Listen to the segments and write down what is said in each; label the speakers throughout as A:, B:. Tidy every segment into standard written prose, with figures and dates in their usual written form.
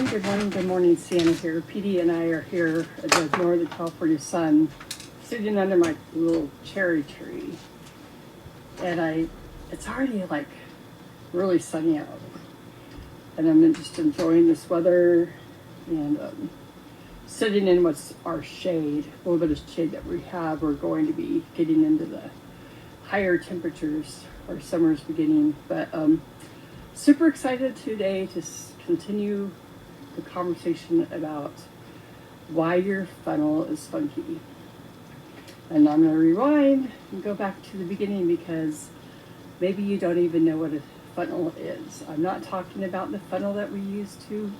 A: good morning, Sienna here. PD and I are here at the Northern California sun, sitting under my little cherry tree. And it's already like really sunny out. And I'm just enjoying this weather and sitting in what's our shade, a little bit of shade that we have. We're going to be getting into the higher temperatures. Our summer's beginning, but super excited today to continue the conversation about why your funnel is funky. And I'm going to rewind and go back to the beginning because maybe you don't even know what a funnel is. I'm not talking about the funnel that we use to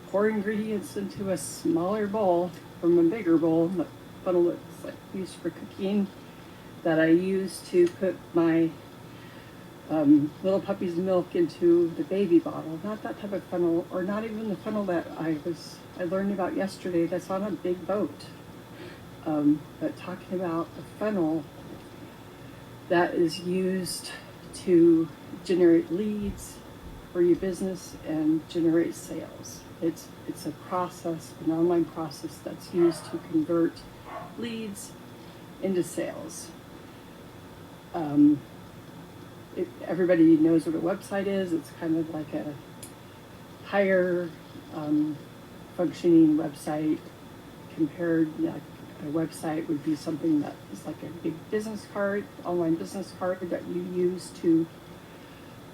A: pour ingredients into a smaller bowl from a bigger bowl, the funnel that's like used for cooking, that I use to put my little puppy's milk into the baby bottle. Not that type of funnel, or not even the funnel that I learned about yesterday that's on a big boat. But talking about a funnel that is used to generate leads for your business and generate sales. It's a process, an online process that's used to convert leads into sales. Everybody knows what a website is. It's kind of like a higher functioning website compared, a website would be something that is like a big business card, online business card that you use to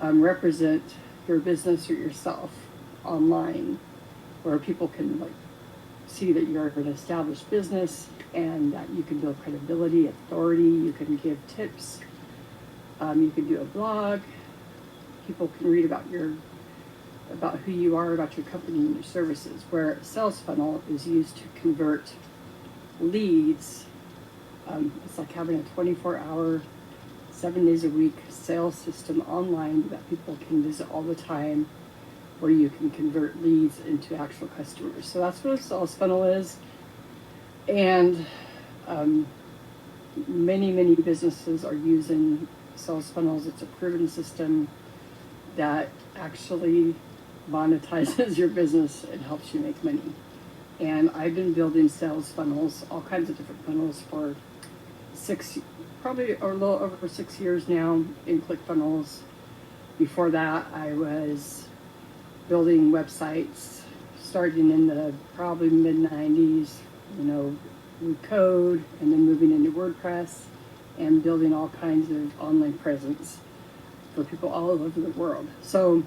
A: represent your business or yourself online, where people can see that you're an established business and that you can build credibility, authority, you can give tips. You can do a blog. People can read about who you are, about your company and your services. Where a sales funnel is used to convert leads. It's like having a 24-hour, 7 days a week sales system online that people can visit all the time, where you can convert leads into actual customers. So that's what a sales funnel is. And many businesses are using sales funnels. It's a proven system that actually monetizes your business and helps you make money. And I've been building sales funnels, all kinds of different funnels for probably a little over 6 years now in ClickFunnels. Before that, I was building websites starting in the probably mid-90s, with code, and then moving into WordPress and building all kinds of online presence for people all over the world. So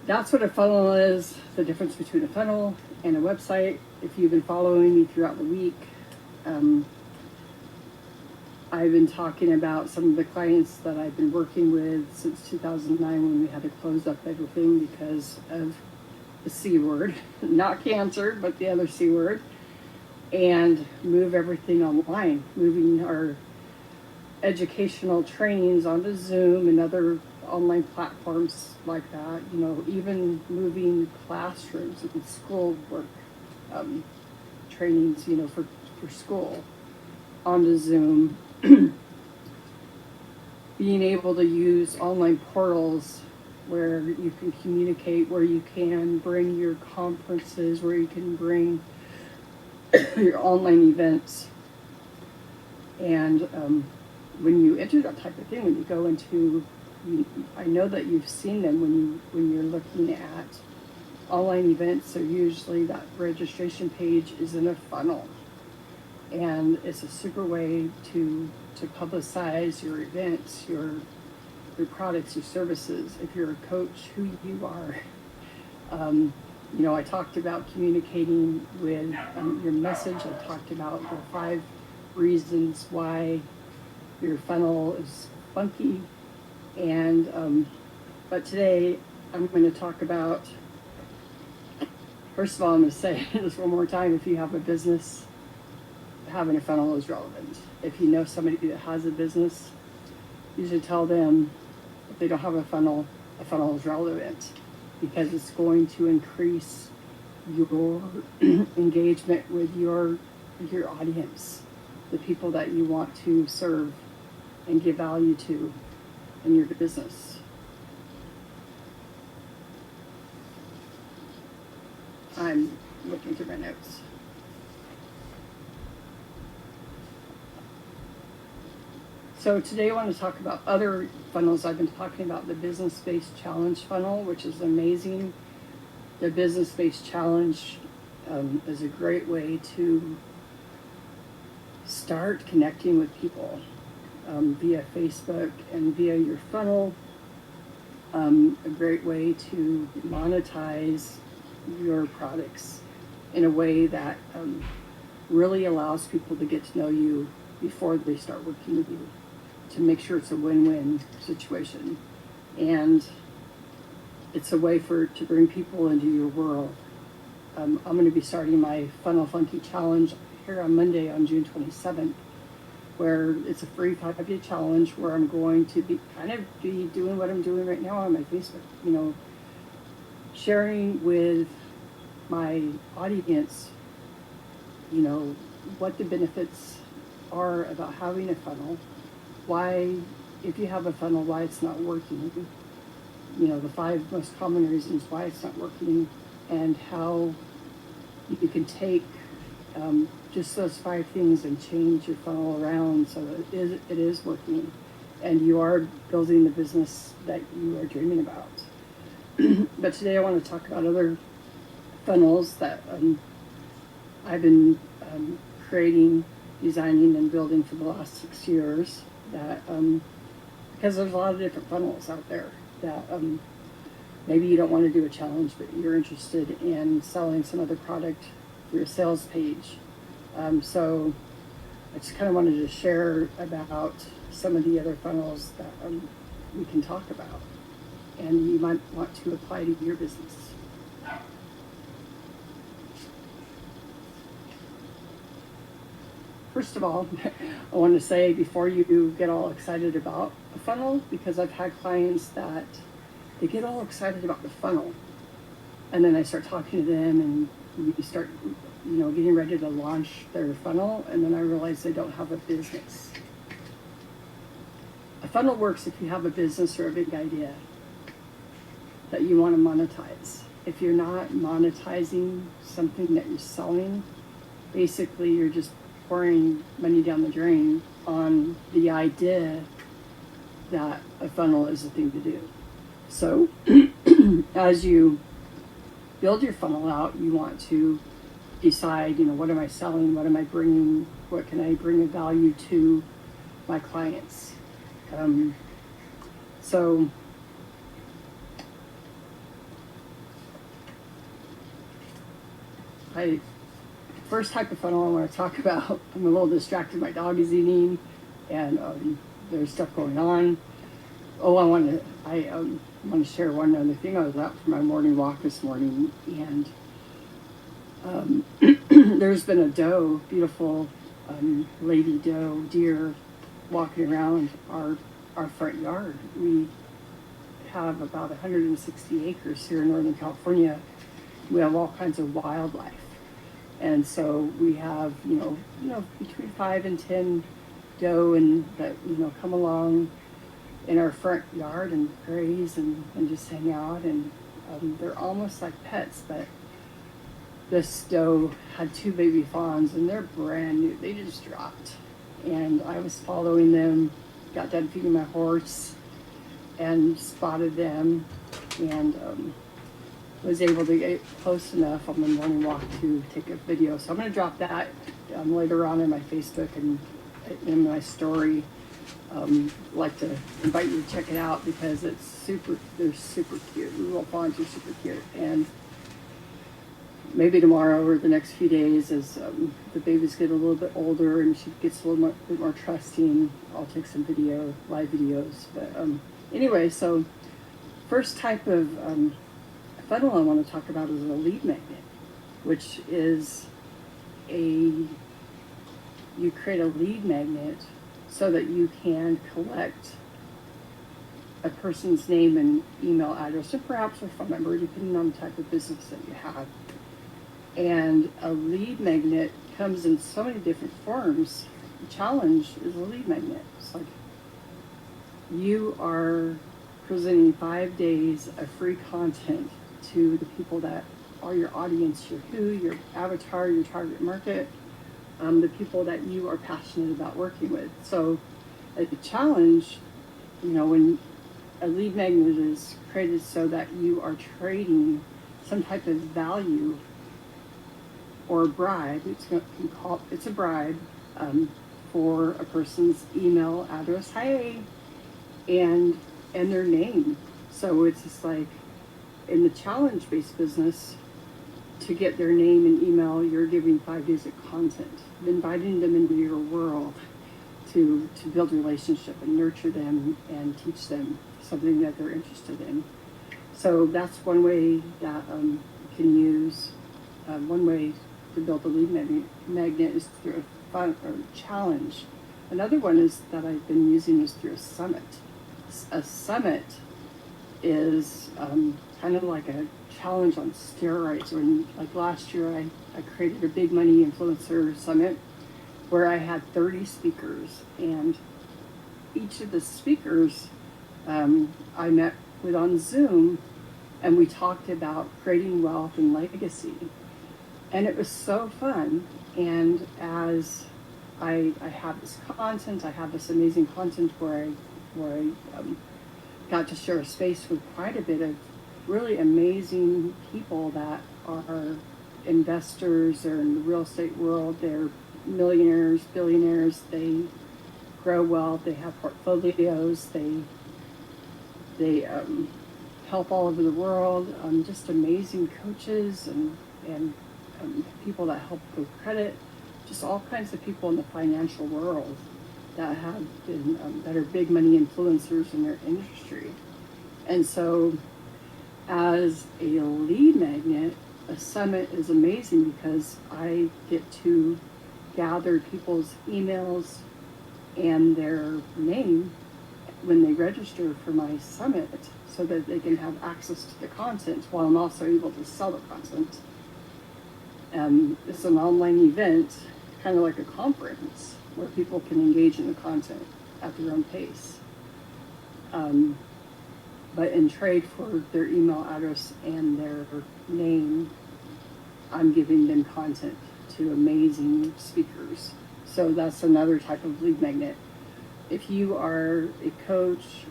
A: that's what a funnel is, the difference between a funnel and a website. If you've been following me throughout the week, I've been talking about some of the clients that I've been working with since 2009 when we had to close up everything because of the C word, not cancer, but the other C word, and move everything online, moving our educational trainings onto Zoom and other online platforms like that, even moving classrooms and school work trainings, for school onto Zoom. Being able to use online portals where you can communicate, where you can bring your conferences, where you can bring your online events. And when you enter that type of thing, when you go into, I know that you've seen them when you're looking at online events. So usually that registration page is in a funnel, and it's a super way to publicize your events, your products, your services. If you're a coach, who you are. I talked about communicating with your message. I talked about the 5 reasons why your funnel is funky. And but today I'm going to talk about, first of all, I'm going to say this one more time: if you have a business, having a funnel is relevant. If you know somebody that has a business, you should tell them if they don't have a funnel is relevant, because it's going to increase your engagement with your audience, the people that you want to serve and give value to in your business. I'm looking through my notes. So today I want to talk about other funnels. I've been talking about the business-based challenge funnel, which is amazing. The business-based challenge is a great way to start connecting with people via Facebook and via your funnel. A great way to monetize your products in a way that really allows people to get to know you before they start working with you, to make sure it's a win-win situation. And it's a way to bring people into your world. I'm going to be starting my Funnel Funky Challenge here on Monday on June 27th, where it's a free 5-day challenge where I'm going to be doing what I'm doing right now on my Facebook, sharing with my audience, what the benefits are about having a funnel, why, if you have a funnel, why it's not working, the 5 most common reasons why it's not working, and how you can take just those 5 things and change your funnel around so that it is working and you are building the business that you are dreaming about. But today I want to talk about other funnels that I've been creating, designing, and building for the last 6 years, that because there's a lot of different funnels out there that maybe you don't want to do a challenge, but you're interested in selling some other product through a sales page. So I just kind of wanted to share about some of the other funnels that we can talk about and you might want to apply to your business. First of all, I want to say before you get all excited about a funnel, because I've had clients that they get all excited about the funnel, and then I start talking to them and we start, getting ready to launch their funnel, and then I realize they don't have a business. A funnel works if you have a business or a big idea that you want to monetize. If you're not monetizing something that you're selling, basically you're just pouring money down the drain on the idea that a funnel is the thing to do. So as you build your funnel out, you want to decide, what am I selling? What am I bringing? What can I bring of value to my clients? So first type of funnel I want to talk about, I'm a little distracted. My dog is eating and there's stuff going on. Oh, I want to share one other thing. I was out for my morning walk this morning, and there's been a doe, beautiful lady doe deer, walking around our front yard. We have about 160 acres here in Northern California. We have all kinds of wildlife, and so we have between 5 and 10 doe and that come along in our front yard and graze and just hang out, and they're almost like pets. But this doe had 2 baby fawns and they're brand new. They just dropped, and I was following them, got done feeding my horse and spotted them, and was able to get close enough on the morning walk to take a video. So I'm going to drop that later on in my Facebook and in my story. Like to invite you to check it out because they're super cute. The little fawns are super cute. And maybe tomorrow or the next few days, as the babies get a little bit older and she gets a little bit more trusting, I'll take some live videos. But anyway, so first type of funnel I want to talk about is a lead magnet, which is you create a lead magnet so that you can collect a person's name and email address, or perhaps a phone number, depending on the type of business that you have. And a lead magnet comes in so many different forms. The challenge is a lead magnet. It's like you are presenting 5 days of free content to the people that are your audience, your who, your avatar, your target market, the people that you are passionate about working with. So the challenge, when a lead magnet is created so that you are trading some type of value or a bribe, it's a bribe for a person's email address, hey, and their name. So it's just like in the challenge-based business, to get their name and email, you're giving 5 days of content, inviting them into your world to build a relationship and nurture them and teach them something that they're interested in. So that's one way that you can use. One way to build a lead magnet is through a fun or challenge. Another one is that I've been using is through a summit. A summit is kind of like a challenge on steroids. When, like last year, I created a big money influencer summit where I had 30 speakers, and each of the speakers I met with on Zoom, and we talked about creating wealth and legacy. And it was so fun. And as I have this content, I have this amazing content where I got to share a space with quite a bit of really amazing people that are investors. They're in the real estate world. They're millionaires, billionaires. They grow wealth. They have portfolios. They help all over the world. Just amazing coaches and people that help with credit. Just all kinds of people in the financial world that have been that are big money influencers in their industry. And so as a lead magnet, a summit is amazing because I get to gather people's emails and their name when they register for my summit so that they can have access to the content while I'm also able to sell the content. It's an online event, kind of like a conference, where people can engage in the content at their own pace. But in trade for their email address and their name, I'm giving them content to amazing speakers. So that's another type of lead magnet. If you are a coach,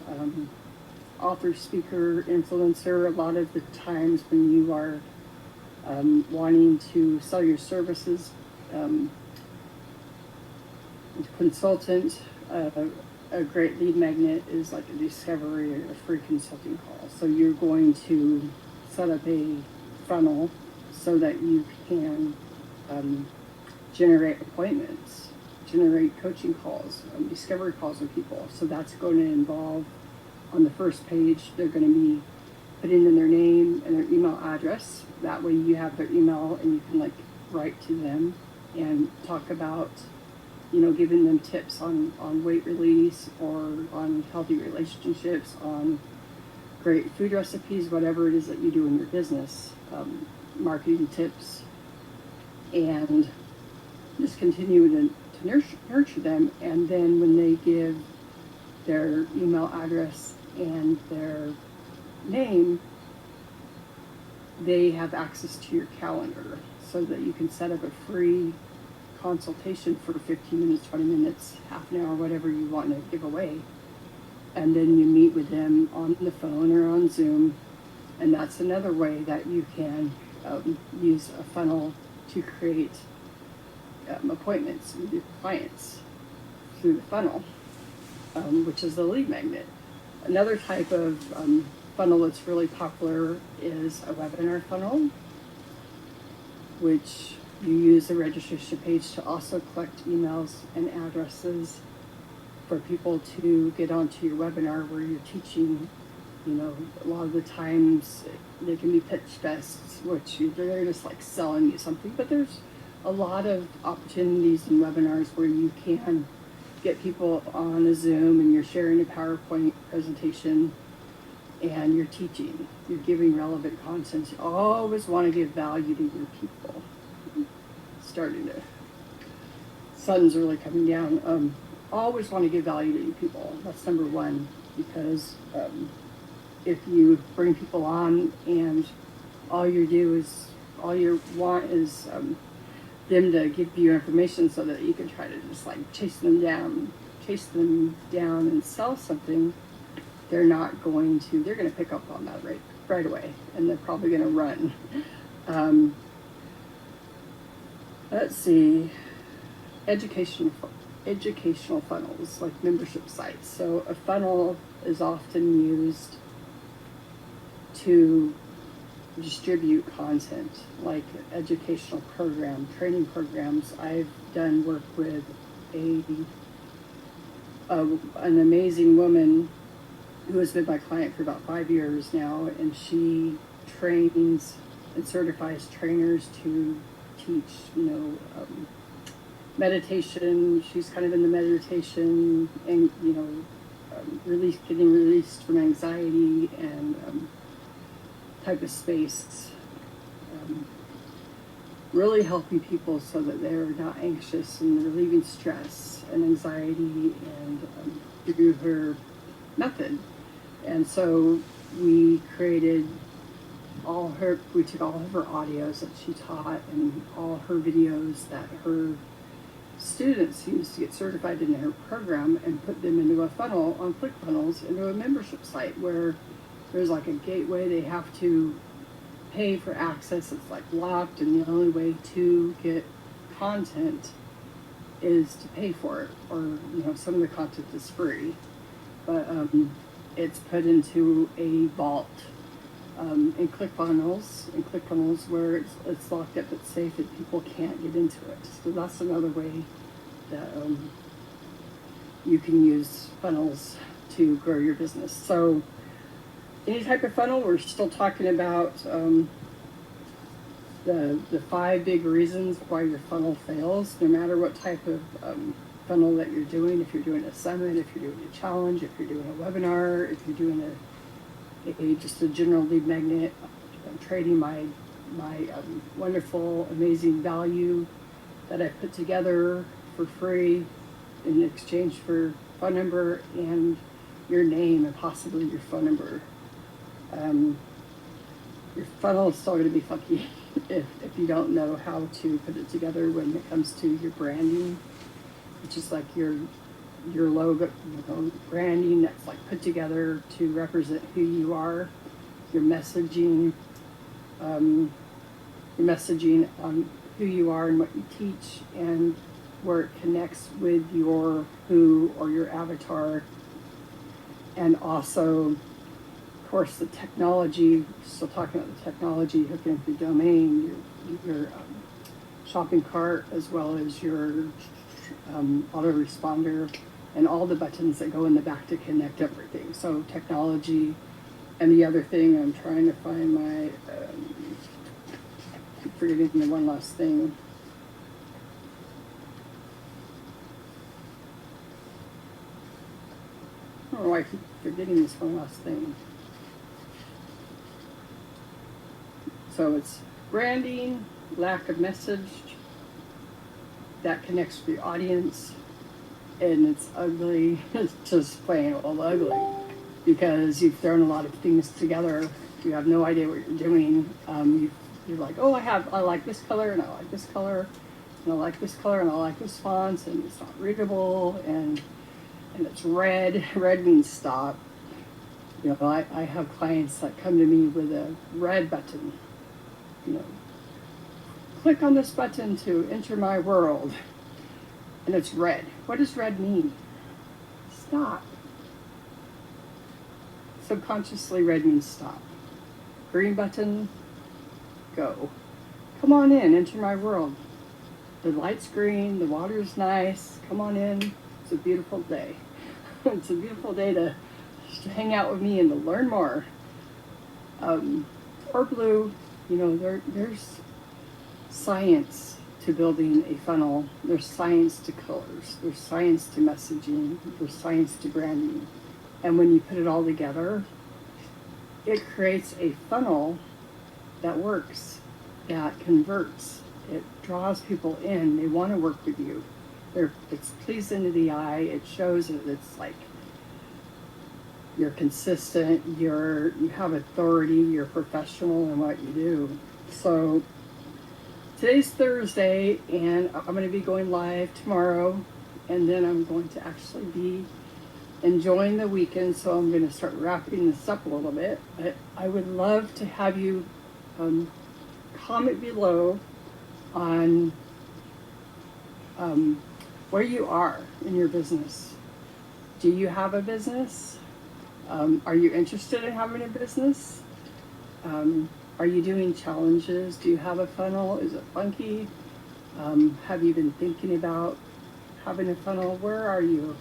A: author, speaker, influencer, a lot of the times when you are wanting to sell your services, consultant, a great lead magnet is like a discovery or a free consulting call. So you're going to set up a funnel so that you can generate appointments, generate coaching calls, discovery calls with people. So that's going to involve, on the first page, they're going to be putting in their name and their email address. That way you have their email and you can write to them and talk about, giving them tips on weight release or on healthy relationships, on great food recipes, whatever it is that you do in your business, marketing tips, and just continue to nurture them. And then when they give their email address and their name, they have access to your calendar so that you can set up a free consultation for 15 minutes, 20 minutes, half an hour, whatever you want to give away. And then you meet with them on the phone or on Zoom. And that's another way that you can use a funnel to create appointments with your clients through the funnel, which is the lead magnet. Another type of funnel that's really popular is a webinar funnel, which you use the registration page to also collect emails and addresses for people to get onto your webinar where you're teaching. A lot of the times they can be pitch fests, which they're just selling you something, but there's a lot of opportunities in webinars where you can get people on a Zoom and you're sharing a PowerPoint presentation and you're teaching, you're giving relevant content. You always want to give value to your people. Sun's really coming down. Always want to give value to your people. That's number one, because if you bring people on and all you do is all you want is them to give you information so that you can try to just like chase them down and sell something. They're not going to. They're going to pick up on that right away, and they're probably going to run. Let's see, educational funnels, like membership sites. So a funnel is often used to distribute content, like educational program, training programs. I've done work with an amazing woman who has been my client for about 5 years now, and she trains and certifies trainers to teach, meditation. She's kind of in the meditation and, getting released from anxiety and type of space. Really helping people so that they're not anxious and relieving stress and anxiety and through her method. And so we took all of her audios that she taught and all her videos that her students used to get certified in her program and put them into a funnel on ClickFunnels, into a membership site where there's like a gateway. They have to pay for access. It's like locked, and the only way to get content is to pay for it, or some of the content is free, but it's put into a vault in ClickFunnels where it's locked up, it's safe, and people can't get into it. So that's another way that you can use funnels to grow your business. So any type of funnel, we're still talking about the 5 big reasons why your funnel fails, no matter what type of funnel that you're doing. If you're doing a summit, if you're doing a challenge, if you're doing a webinar, if you're doing just a general lead magnet, I'm trading my wonderful, amazing value that I put together for free in exchange for phone number and your name and possibly your phone number. Your funnel is still going to be funky if you don't know how to put it together when it comes to your branding, which is like your logo, branding that's like put together to represent who you are, your messaging on who you are and what you teach, and where it connects with your who or your avatar, and also, of course, the technology. Still talking about the technology, hooking up your domain, your shopping cart, as well as your autoresponder, and all the buttons that go in the back to connect everything. So technology, and the other thing, I'm trying to find my, keep forgetting the one last thing. I don't know why I keep forgetting this one last thing. So it's branding, lack of message that connects with your audience, and it's ugly. It's just plain old ugly because you've thrown a lot of things together. You have no idea what you're doing. You're like, oh, I like this color, and I like this color, and I like this color, and I like this font, and it's not readable, and it's red. Red means stop. I have clients that come to me with a red button. Click on this button to enter my world, and it's red. What does red mean? Stop. Subconsciously, red means stop. Green button, go. Come on in, enter my world. The light's green, the water's nice, come on in. It's a beautiful day. It's a beautiful day to hang out with me and to learn more. Or blue, there's science to building a funnel. There's science to colors. There's science to messaging. There's science to branding. And when you put it all together, it creates a funnel that works, that converts. It draws people in. They want to work with you. It's pleasing to the eye. It shows that it's like you're consistent, you have authority, you're professional in what you do. So Today's Thursday, and I'm going to be going live tomorrow, and then I'm going to actually be enjoying the weekend, so I'm going to start wrapping this up a little bit. But I would love to have you comment below on where you are in your business. Do you have a business? Are you interested in having a business? Are you doing challenges? Do you have a funnel? Is it funky? Have you been thinking about having a funnel? Where are you?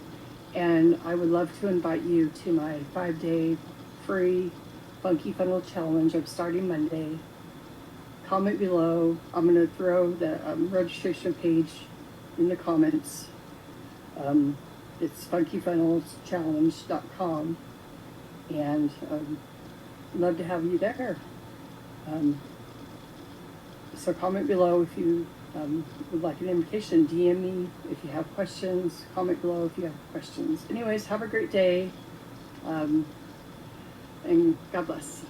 A: And I would love to invite you to my 5-day free Funky Funnel Challenge. I'm starting Monday. Comment below. I'm going to throw the registration page in the comments. It's funkyfunnelschallenge.com, and love to have you there. So comment below if you would like an invitation. DM me if you have questions. Comment below if you have questions. Anyways, have a great day, and God bless.